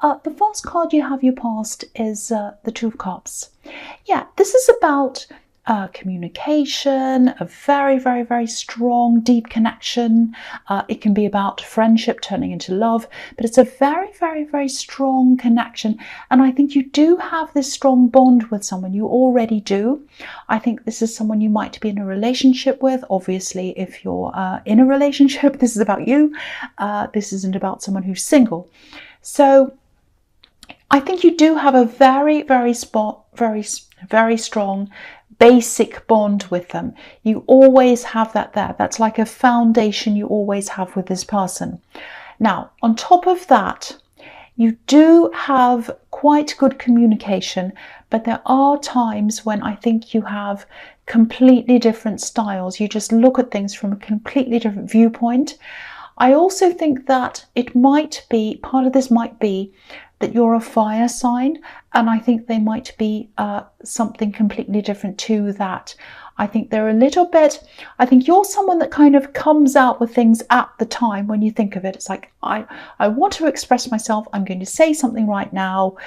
The first card you have you passed is the Two of Cups. Yeah, this is about communication, a very, very, very strong, deep connection. It can be about friendship turning into love, but it's a very, very, very strong connection. And I think you do have this strong bond with someone. You already do. I think this is someone you might be in a relationship with. Obviously, if you're in a relationship, this is about you. This isn't about someone who's single. So I think you do have a very, very strong basic bond with them. You always have that there. That's like a foundation you always have with this person. Now, on top of that, you do have quite good communication, but there are times when I think you have completely different styles. You just look at things from a completely different viewpoint. I also think that it might be, part of this might be that you're a fire sign, and I think they might be something completely different to that. I think they're a little bit, I think you're someone that kind of comes out with things at the time when you think of it. It's like, I want to express myself, I'm going to say something right now,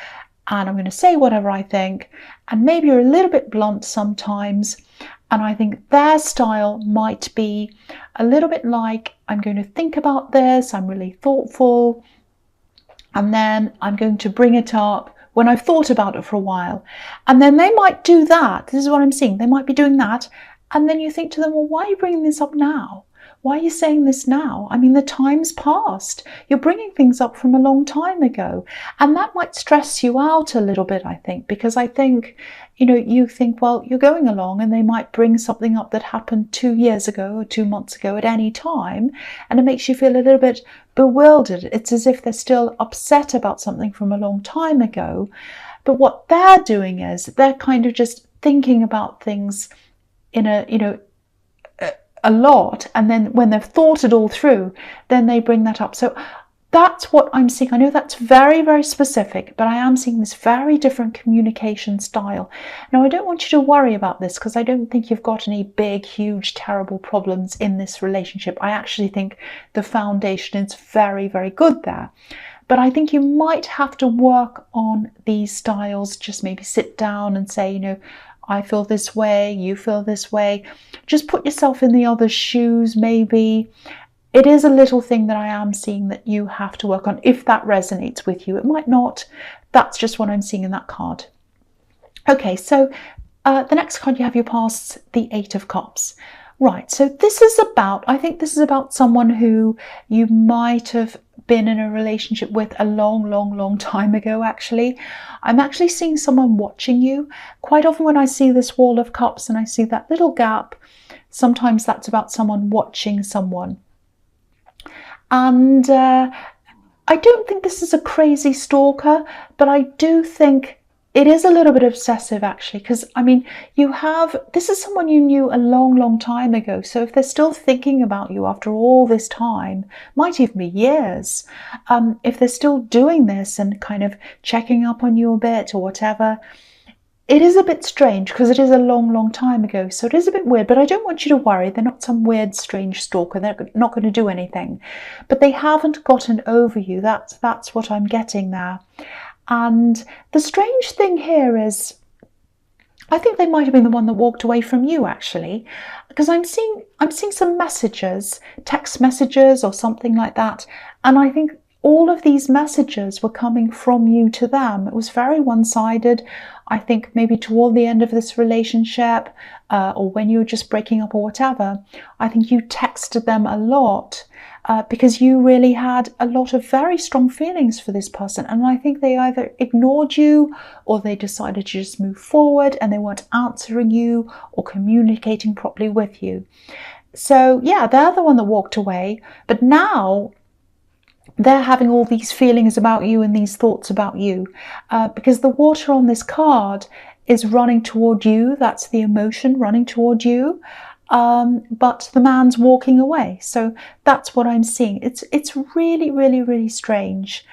and I'm going to say whatever I think, and maybe you're a little bit blunt sometimes. And I think their style might be a little bit like, I'm going to think about this, I'm really thoughtful, and then I'm going to bring it up when I've thought about it for a while. And then they might do that. This is what I'm seeing. They might be doing that. And then you think to them, well, why are you bringing this up now? Why are you saying this now? I mean, the time's passed. You're bringing things up from a long time ago. And that might stress you out a little bit, I think, because I think, you think, well, you're going along and they might bring something up that happened 2 years ago or 2 months ago at any time. And it makes you feel a little bit bewildered. It's as if they're still upset about something from a long time ago. But what they're doing is they're kind of just thinking about things in a lot, and then when they've thought it all through, then they bring that up. So that's what I'm seeing. I know that's very, very specific, but I am seeing this very different communication style. Now, I don't want you to worry about this because I don't think you've got any big, huge, terrible problems in this relationship. I actually think the foundation is very, very good there. But I think you might have to work on these styles. Just maybe sit down and say, I feel this way, you feel this way. Just put yourself in the other's shoes, maybe. It is a little thing that I am seeing that you have to work on, if that resonates with you. It might not. That's just what I'm seeing in that card. Okay, so the next card you have, you pass the Eight of Cups. Right, so I think this is about someone who you might have been in a relationship with a long, long, long time ago, actually. I'm actually seeing someone watching you. Quite often when I see this Wall of Cups and I see that little gap, sometimes that's about someone watching someone. And I don't think this is a crazy stalker, but I do think it is a little bit obsessive, actually, because, I mean, this is someone you knew a long, long time ago. So if they're still thinking about you after all this time, might even be years, if they're still doing this and kind of checking up on you a bit or whatever, it is a bit strange because it is a long, long time ago. So it is a bit weird, but I don't want you to worry. They're not some weird, strange stalker. They're not going to do anything, but they haven't gotten over you. That's what I'm getting there. And the strange thing here is, I think they might have been the one that walked away from you, actually, because I'm seeing some messages, text messages or something like that. And I think all of these messages were coming from you to them. It was very one-sided. I think maybe toward the end of this relationship, or when you were just breaking up or whatever, I think you texted them a lot. Because you really had a lot of very strong feelings for this person. And I think they either ignored you or they decided to just move forward and they weren't answering you or communicating properly with you. So yeah, they're the one that walked away. But now they're having all these feelings about you and these thoughts about you. Because the water on this card is running toward you. That's the emotion running toward you. But the man's walking away. So that's what I'm seeing. It's really, really, really strange.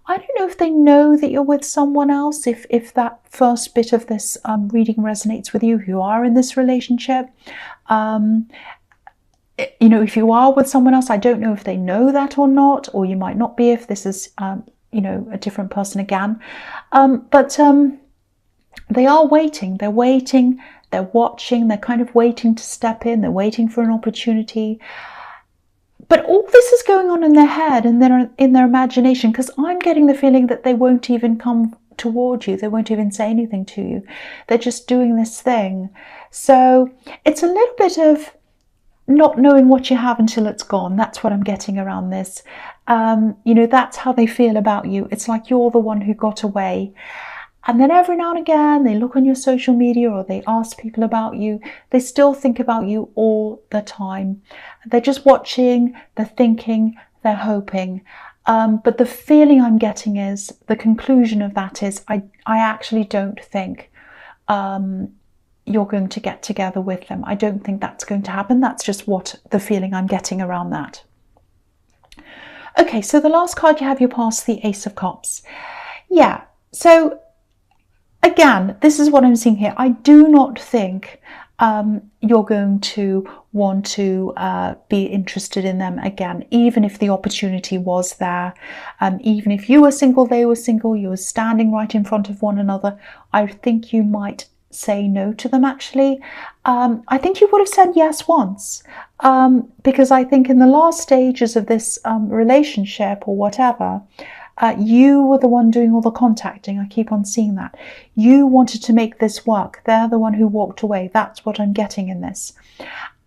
I don't know if they know that you're with someone else, if that first bit of this reading resonates with you, who are in this relationship. If you are with someone else, I don't know if they know that or not, or you might not be if this is you know, a different person again. But they are waiting. They're waiting. They're watching. They're kind of waiting to step in. They're waiting for an opportunity. But all this is going on in their head and in their imagination, because I'm getting the feeling that they won't even come toward you. They won't even say anything to you. They're just doing this thing. So it's a little bit of not knowing what you have until it's gone. That's what I'm getting around this. You know, that's how they feel about you. It's like you're the one who got away. And then every now and again, they look on your social media or they ask people about you. They still think about you all the time. They're just watching, they're thinking, they're hoping. But the feeling I'm getting is, the conclusion of that is, I actually don't think you're going to get together with them. I don't think that's going to happen. That's just what the feeling I'm getting around that. Okay, so the last card you have, you pass the Ace of Cups. Yeah, so again, this is what I'm seeing here. I do not think you're going to want to be interested in them again, even if the opportunity was there. Even if you were single, they were single, you were standing right in front of one another, I think you might say no to them, actually. I think you would have said yes once, because I think in the last stages of this relationship or whatever, you were the one doing all the contacting. I keep on seeing that. You wanted to make this work. They're the one who walked away. That's what I'm getting in this.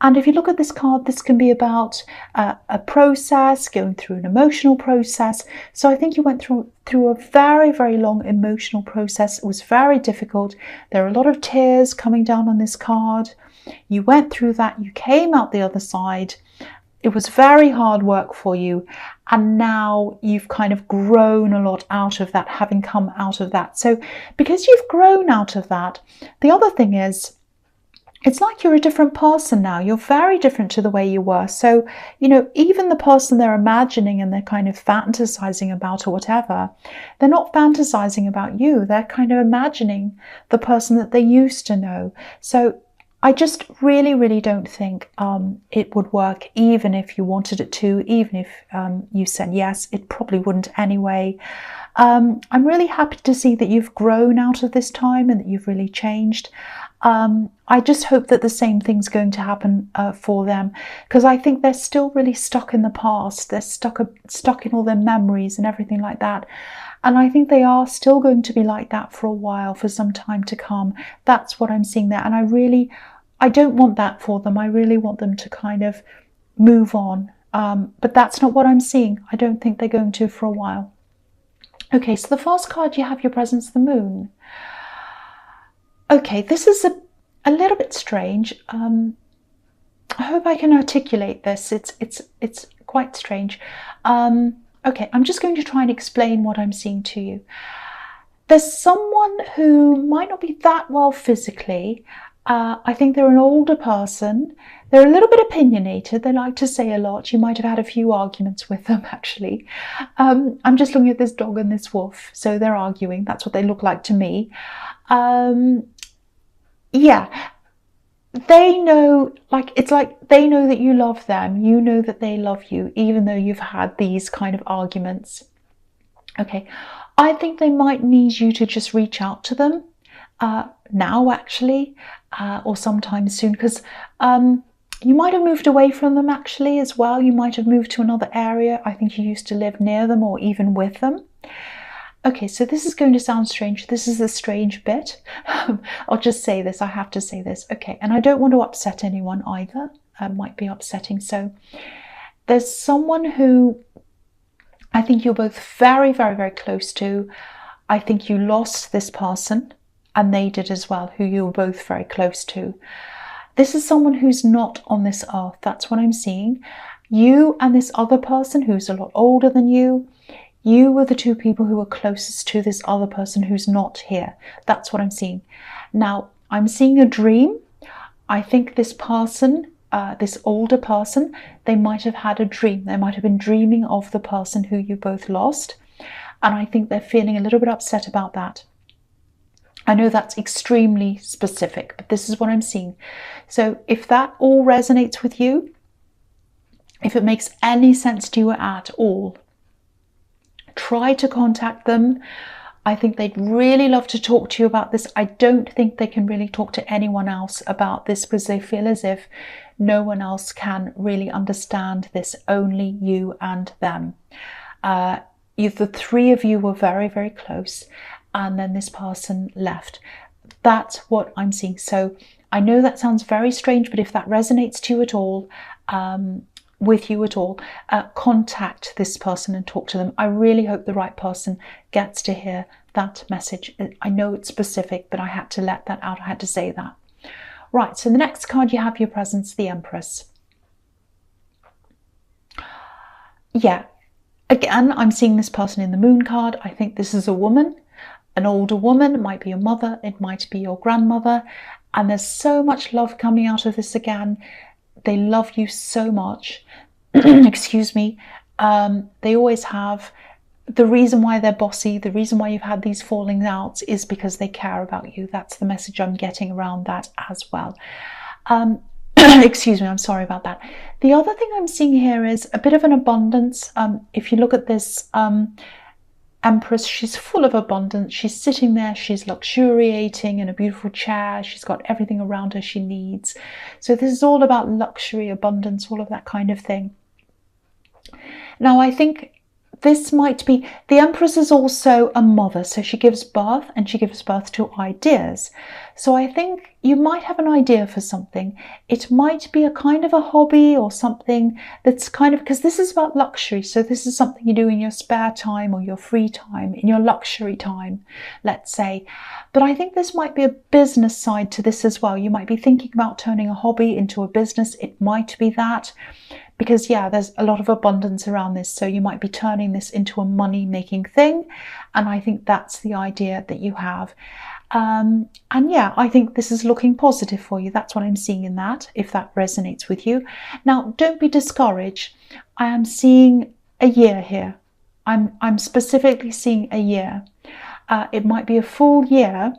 And if you look at this card, this can be about a process, going through an emotional process. So I think you went through a very, very long emotional process. It was very difficult. There are a lot of tears coming down on this card. You went through that. You came out the other side. It was very hard work for you. And now you've kind of grown a lot out of that, having come out of that. So because you've grown out of that, the other thing is, it's like you're a different person now. You're very different to the way you were. So, you know, even the person they're imagining and they're kind of fantasizing about or whatever, they're not fantasizing about you. They're kind of imagining the person that they used to know. So I just really, really don't think it would work, even if you wanted it to, even if you said yes. It probably wouldn't anyway. I'm really happy to see that you've grown out of this time and that you've really changed. I just hope that the same thing's going to happen for them, because I think they're still really stuck in the past. They're stuck in all their memories and everything like that. And I think they are still going to be like that for a while, for some time to come. That's what I'm seeing there. And I don't want that for them. I really want them to kind of move on. But that's not what I'm seeing. I don't think they're going to for a while. Okay, so the first card you have, your presence, the Moon. Okay, this is a little bit strange. I hope I can articulate this. It's quite strange. Okay, I'm just going to try and explain what I'm seeing to you. There's someone who might not be that well physically. I think they're an older person. They're a little bit opinionated. They like to say a lot. You might have had a few arguments with them, actually. I'm just looking at this dog and this wolf. So they're arguing. That's what they look like to me. Yeah, they know, it's like they know that you love them. You know that they love you, even though you've had these kind of arguments. Okay, I think they might need you to just reach out to them now, actually, or sometime soon, because you might have moved away from them, actually, as well. You might have moved to another area. I think you used to live near them or even with them. Okay, so this is going to sound strange. This is the strange bit. I'll just say this. I have to say this. Okay, and I don't want to upset anyone either. Might be upsetting. So there's someone who I think you're both very, very, very close to. I think you lost this person, and they did as well, who you were both very close to. This is someone who's not on this earth. That's what I'm seeing. You and this other person who's a lot older than you, you were the two people who were closest to this other person who's not here. That's what I'm seeing. Now, I'm seeing a dream. I think this person, this older person, they might have had a dream. They might have been dreaming of the person who you both lost. And I think they're feeling a little bit upset about that. I know that's extremely specific, but this is what I'm seeing. So if that all resonates with you, if it makes any sense to you at all, Try to contact them. I think they'd really love to talk to you about this. I don't think they can really talk to anyone else about this because they feel as if no one else can really understand this, only you and them. The three of you were very, very close, and then this person left. That's what I'm seeing. So I know that sounds very strange, but if that resonates to you at all, with you at all, contact this person and talk to them. I really hope the right person gets to hear that message. I know it's specific, but I had to let that out. I had to say that. Right, so the next card you have your presence, the Empress. Yeah, again, I'm seeing this person in the Moon card. I think this is a woman, an older woman. It might be your mother, it might be your grandmother, and there's so much love coming out of this again. They love you so much. Excuse me. They always have. The reason why they're bossy, the reason why you've had these fallings out is because they care about you. That's the message I'm getting around that as well. Excuse me, I'm sorry about that. The other thing I'm seeing here is a bit of an abundance. If you look at this Empress, she's full of abundance. She's sitting there, she's luxuriating in a beautiful chair. She's got everything around her she needs. So this is all about luxury, abundance, all of that kind of thing. Now, I think this might be, the Empress is also a mother, so she gives birth, and she gives birth to ideas. So I think you might have an idea for something. It might be a kind of a hobby or something that's kind of, because this is about luxury, so this is something you do in your spare time or your free time, in your luxury time, let's say. But I think this might be a business side to this as well. You might be thinking about turning a hobby into a business. It might be that. Because, yeah, there's a lot of abundance around this. So you might be turning this into a money-making thing. And I think that's the idea that you have. And yeah, I think this is looking positive for you. That's what I'm seeing in that, if that resonates with you. Now, don't be discouraged. I am seeing a year here. I'm specifically seeing a year. It might be a full year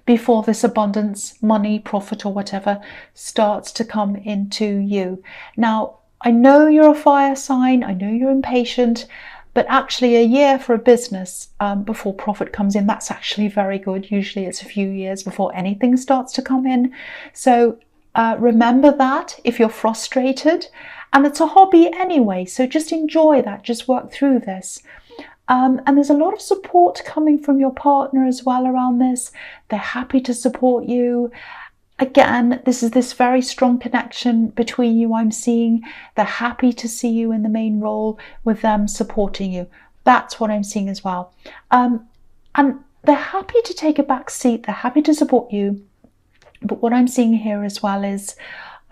before this abundance, money, profit or whatever starts to come into you. Now, I know you're a fire sign, I know you're impatient, but actually a year for a business before profit comes in, that's actually very good. Usually it's a few years before anything starts to come in. So remember that if you're frustrated, and it's a hobby anyway, so just enjoy that, just work through this. And there's a lot of support coming from your partner as well around this. They're happy to support you. Again, this is this very strong connection between you I'm seeing. They're happy to see you in the main role with them supporting you. That's what I'm seeing as well. And they're happy to take a back seat. They're happy to support you. But what I'm seeing here as well is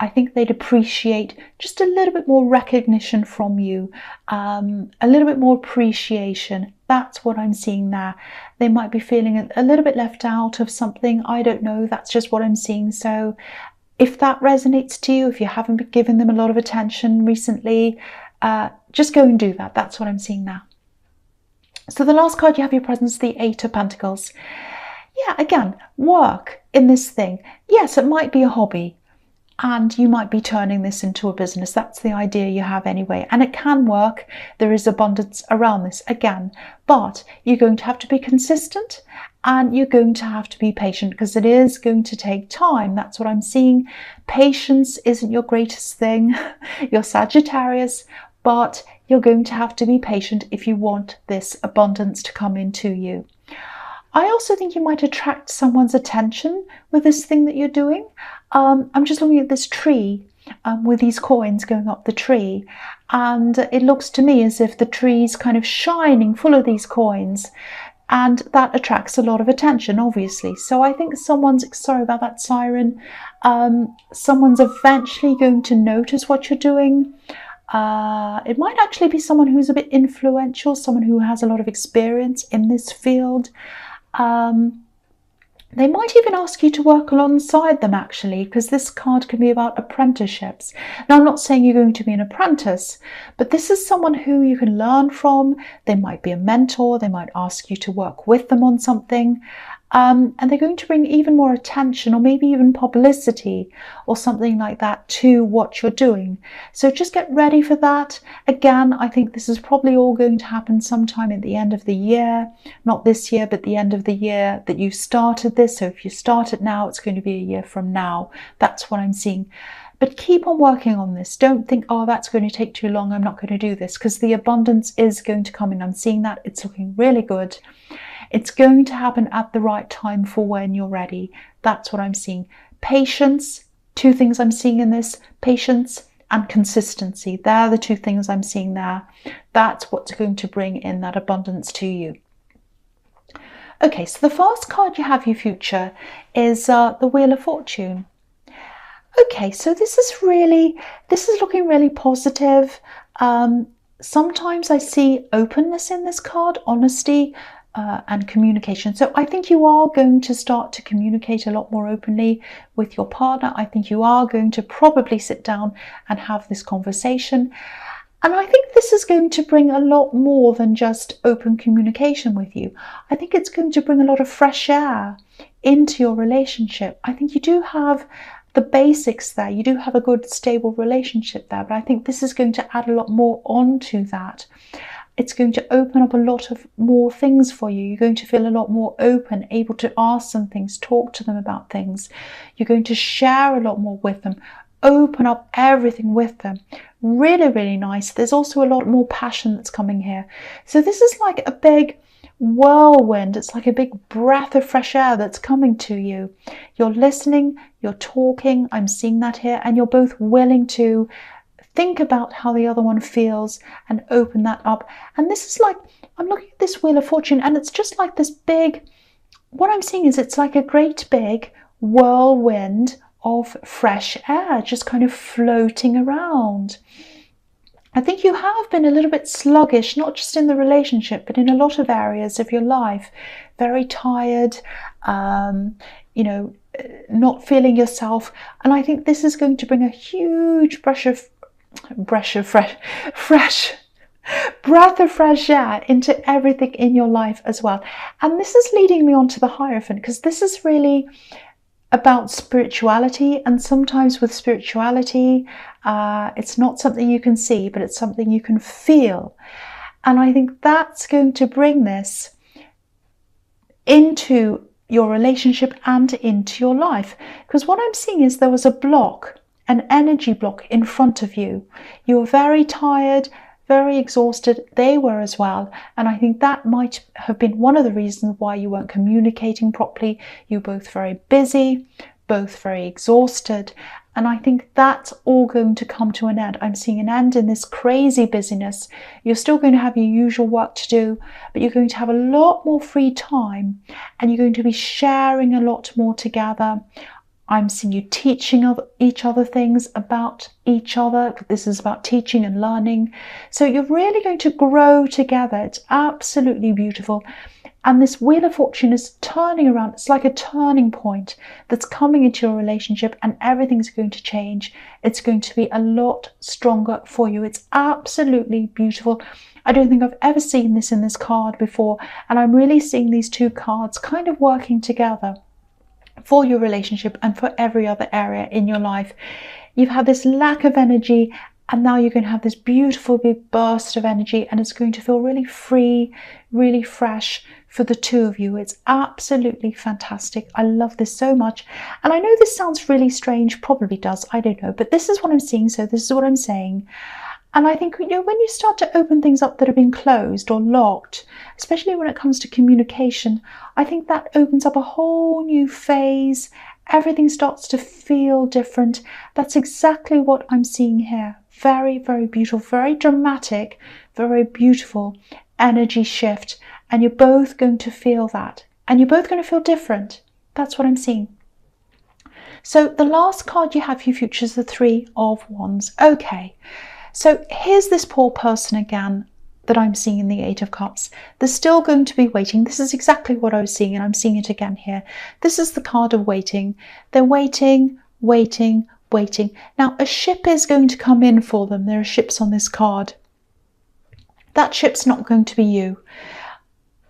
I think they'd appreciate just a little bit more recognition from you, a little bit more appreciation. That's what I'm seeing there. They might be feeling a little bit left out of something. I don't know. That's just what I'm seeing. So if that resonates to you, if you haven't been giving them a lot of attention recently, just go and do that. That's what I'm seeing now. So the last card you have your presence, the Eight of Pentacles. Yeah, again, work in this thing. Yes, it might be a hobby. And you might be turning this into a business. That's the idea you have anyway. And it can work. There is abundance around this again. But you're going to have to be consistent and you're going to have to be patient because it is going to take time. That's what I'm seeing. Patience isn't your greatest thing. You're Sagittarius, but you're going to have to be patient if you want this abundance to come into you. I also think you might attract someone's attention with this thing that you're doing. I'm just looking at this tree with these coins going up the tree, and it looks to me as if the tree's kind of shining full of these coins, and that attracts a lot of attention, obviously. So I think someone's, sorry about that siren, someone's eventually going to notice what you're doing. It might actually be someone who's a bit influential, someone who has a lot of experience in this field. They might even ask you to work alongside them, actually, because this card can be about apprenticeships. Now, I'm not saying you're going to be an apprentice, but this is someone who you can learn from. They might be a mentor. They might ask you to work with them on something. And they're going to bring even more attention or maybe even publicity or something like that to what you're doing. So just get ready for that. Again, I think this is probably all going to happen sometime at the end of the year, not this year, but the end of the year that you started this. So if you start it now, it's going to be a year from now. That's what I'm seeing. But keep on working on this. Don't think, oh, that's going to take too long, I'm not going to do this, because the abundance is going to come in. I'm seeing that. It's looking really good. It's going to happen at the right time for when you're ready. That's what I'm seeing. Patience, two things I'm seeing in this. Patience and consistency. They're the two things I'm seeing there. That's what's going to bring in that abundance to you. Okay, so the first card you have, your future, is the Wheel of Fortune. Okay, so this is looking really positive. Sometimes I see openness in this card, honesty and communication. So I think you are going to start to communicate a lot more openly with your partner. I think you are going to probably sit down and have this conversation. And I think this is going to bring a lot more than just open communication with you. I think it's going to bring a lot of fresh air into your relationship. I think you do have the basics there. You do have a good, stable relationship there, but I think this is going to add a lot more onto that. It's going to open up a lot of more things for you. You're going to feel a lot more open, able to ask them things, talk to them about things. You're going to share a lot more with them, open up everything with them. Really, really nice. There's also a lot more passion that's coming here. So this is like a big whirlwind. It's like a big breath of fresh air that's coming to you. You're listening, you're talking, I'm seeing that here, and you're both willing to think about how the other one feels and open that up. And this is like, I'm looking at this Wheel of Fortune, and it's just like this big, what I'm seeing is it's like a great big whirlwind of fresh air just kind of floating around. I think you have been a little bit sluggish, not just in the relationship, but in a lot of areas of your life. Very tired, not feeling yourself. And I think this is going to bring a huge breath of fresh air into everything in your life as well. And this is leading me on to the Hierophant, because this is really about spirituality. And sometimes with spirituality, it's not something you can see, but it's something you can feel. And I think that's going to bring this into your relationship and into your life. Because what I'm seeing is there was a block, an energy block in front of you. You were very tired, very exhausted. They were as well. And I think that might have been one of the reasons why you weren't communicating properly. You were both very busy, both very exhausted. And I think that's all going to come to an end. I'm seeing an end in this crazy busyness. You're still going to have your usual work to do, but you're going to have a lot more free time, and you're going to be sharing a lot more together. I'm seeing you teaching each other things about each other. This is about teaching and learning. So you're really going to grow together. It's absolutely beautiful. And this Wheel of Fortune is turning around. It's like a turning point that's coming into your relationship, and everything's going to change. It's going to be a lot stronger for you. It's absolutely beautiful. I don't think I've ever seen this in this card before. And I'm really seeing these two cards kind of working together for your relationship and for every other area in your life. You've had this lack of energy, and now you're going to have this beautiful big burst of energy, and it's going to feel really free, really fresh for the two of you. It's absolutely fantastic. I love this so much. And I know this sounds really strange, probably does, I don't know, but this is what I'm seeing, so this is what I'm saying. And I think, when you start to open things up that have been closed or locked, especially when it comes to communication, I think that opens up a whole new phase. Everything starts to feel different. That's exactly what I'm seeing here. Very, very beautiful, very dramatic, very beautiful energy shift. And you're both going to feel that. And you're both going to feel different. That's what I'm seeing. So the last card you have for your future is the Three of Wands. Okay. So here's this poor person again that I'm seeing in the Eight of Cups. They're still going to be waiting. This is exactly what I was seeing, and I'm seeing it again here. This is the card of waiting. They're waiting, waiting, waiting. Now, a ship is going to come in for them. There are ships on this card. That ship's not going to be you.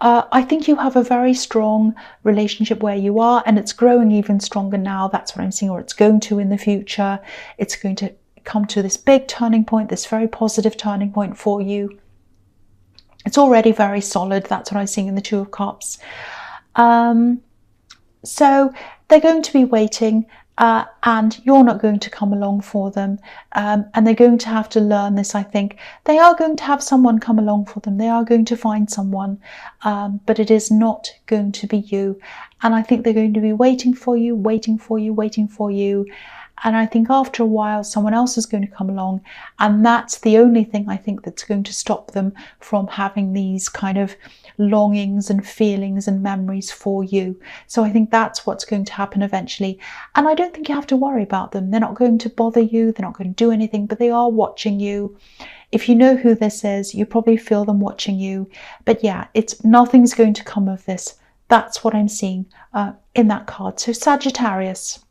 I think you have a very strong relationship where you are, and it's growing even stronger now. That's what I'm seeing, or it's going to in the future. It's going to come to this big turning point, this very positive turning point for you. It's already very solid. That's what I'm seeing in the Two of Cups. So they're going to be waiting, and you're not going to come along for them, and they're going to have to learn this. I think they are going to have someone come along for them. They are going to find someone, but it is not going to be you. And I think they're going to be waiting for you, waiting for you, waiting for you. And I think after a while, someone else is going to come along. And that's the only thing I think that's going to stop them from having these kind of longings and feelings and memories for you. So I think that's what's going to happen eventually. And I don't think you have to worry about them. They're not going to bother you. They're not going to do anything, but they are watching you. If you know who this is, you probably feel them watching you. But yeah, nothing's going to come of this. That's what I'm seeing in that card. So Sagittarius,